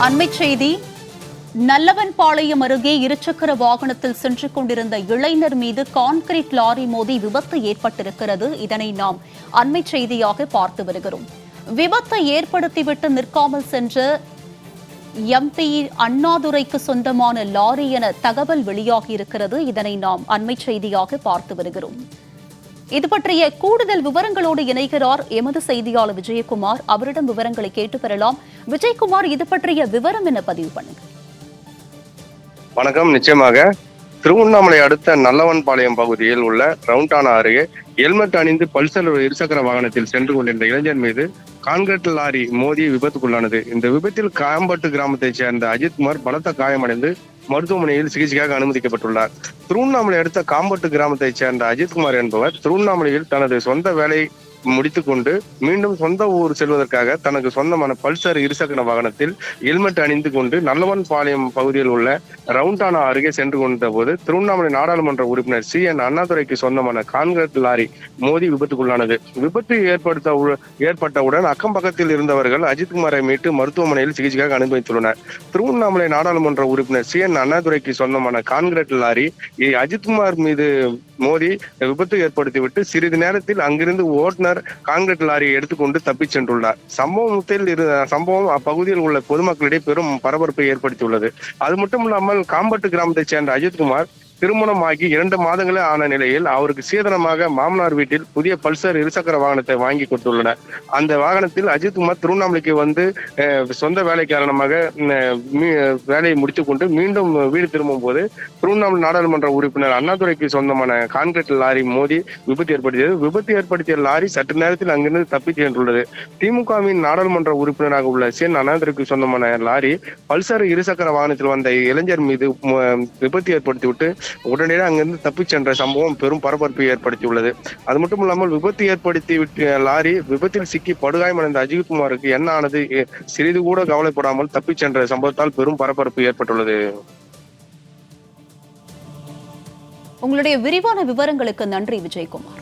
அண்மைச் செய்தி. நல்லவன்பாளையம் அருகே இருசக்கர வாகனத்தில் சென்று கொண்டிருந்த இளைஞர் மீது கான்கிரீட் லாரி மோதி விபத்து ஏற்பட்டிருக்கிறது. இதனை நாம் அண்மைச் செய்தியாக பார்த்து வருகிறோம். விபத்தை ஏற்படுத்திவிட்டு நிற்காமல் சென்ற எம்பி அண்ணாதுரைக்கு சொந்தமான லாரி என தகவல் வெளியாகியிருக்கிறது. இதனை நாம் அண்மைச் செய்தியாக பார்த்து வருகிறோம். இது பற்றிய கூடுதல் விவரங்களோடு இணைகிறார் எமது செய்தியாளர் விஜயகுமார். அவரிடம் விவரங்களை கேட்டு பெறலாம். விஜயகுமார், இது பற்றிய விவரம் என்ன பதிவு பண்ணுங்க. வணக்கம். நிச்சயமாக திருவண்ணாமலை அடுத்த நல்லவன்பாளையம் பகுதியில் உள்ள ரவுண்டானா அருகே ஹெல்மெட் அணிந்து பல்சர் இருசக்கர வாகனத்தில் சென்று கொண்டிருந்த இளைஞர் மீது கான்கிரீட் லாரி மோதி விபத்துக்குள்ளானது. இந்த விபத்தில் காம்பட்டு கிராமத்தைச் சேர்ந்த அஜித்குமார் பலத்த காயமடைந்து மருத்துவமனையில் சிகிச்சைக்காக அனுமதிக்கப்பட்டுள்ளார். திருவண்ணாமலை அடுத்த காம்பட்டு கிராமத்தைச் சேர்ந்த அஜித்குமார் என்பவர் திருவண்ணாமலையில் தனது சொந்த வேலை முடித்துக் கொண்டு மீண்டும் சொந்த ஊர் செல்வதற்காக தனக்கு சொந்தமான பல்சர் இருசக்கர வாகனத்தில் ஹெல்மெட் அணிந்து கொண்டு நல்லவன்பாளையம் பகுதியில் உள்ள ரவுண்டானா அருகே சென்று கொண்ட போது திருவண்ணாமலை நாடாளுமன்ற உறுப்பினர் CN அண்ணாதுரைக்கு சொந்தமான கான்கிரீட் லாரி மோதி விபத்துக்குள்ளானது. விபத்து ஏற்பட்டவுடன் அக்கம் பக்கத்தில் இருந்தவர்கள் அஜித்குமாரை மீட்டு மருத்துவமனையில் சிகிச்சைக்காக அனுமதித்துள்ளனர். திருவண்ணாமலை நாடாளுமன்ற உறுப்பினர் CN அண்ணாதுரைக்கு சொந்தமான கான்கிரீட் லாரி அஜித்குமார் மீது மோதி விபத்து ஏற்படுத்திவிட்டு சிறிது நேரத்தில் அங்கிருந்து ஓட்டுநர் கான்கிரீட் லாரியை எடுத்துக்கொண்டு தப்பிச் சென்றுள்ளார். சம்பவம் அப்பகுதியில் உள்ள பொதுமக்களிடையே பெரும் பரபரப்பை ஏற்படுத்தியுள்ளது. அது மட்டும் இல்லாமல் காம்பட்டு கிராமத்தைச் சேர்ந்த அஜித்குமார் திருமணமாகி 2 மாதங்களே ஆன நிலையில் அவருக்கு சீதனமாக மாமனார் வீட்டில் புதிய பல்சர் இருசக்கர வாகனத்தை வாங்கி கொடுத்துள்ளனர். அந்த வாகனத்தில் அஜித்குமார் திருவண்ணாமலைக்கு வந்து சொந்த வேலை காரணமாக வேலையை முடித்துக் கொண்டு மீண்டும் வீடு திரும்பும் போது திருவண்ணாமலை நாடாளுமன்ற உறுப்பினர் அண்ணாதுரைக்கு சொந்தமான கான்கிரீட் லாரி மோதி விபத்து ஏற்படுத்தியது. விபத்து ஏற்படுத்திய லாரி சற்று நேரத்தில் அங்கிருந்து தப்பிச் சென்றுள்ளது. திமுகவின் நாடாளுமன்ற உறுப்பினராக உள்ள CN அண்ணாதுரைக்கு சொந்தமான லாரி பல்சர் இருசக்கர வாகனத்தில் வந்த இளைஞர் மீது விபத்து ஏற்படுத்திவிட்டு உடனடியாக அங்கிருந்து தப்பிச் சென்ற சம்பவம் பெரும் பரபரப்பை ஏற்படுத்தியுள்ளது. அது மட்டும் இல்லாமல் விபத்து ஏற்படுத்தி லாரி விபத்தில் சிக்கி படுகாயமடைந்த அஜித்குமாருக்கு என்ன ஆனது சிறிது கூட கவலைப்படாமல் தப்பிச் சென்ற சம்பவத்தால் பெரும் பரபரப்பு ஏற்பட்டுள்ளது. உங்களுடைய விரிவான விவரங்களுக்கு நன்றி விஜயகுமார்.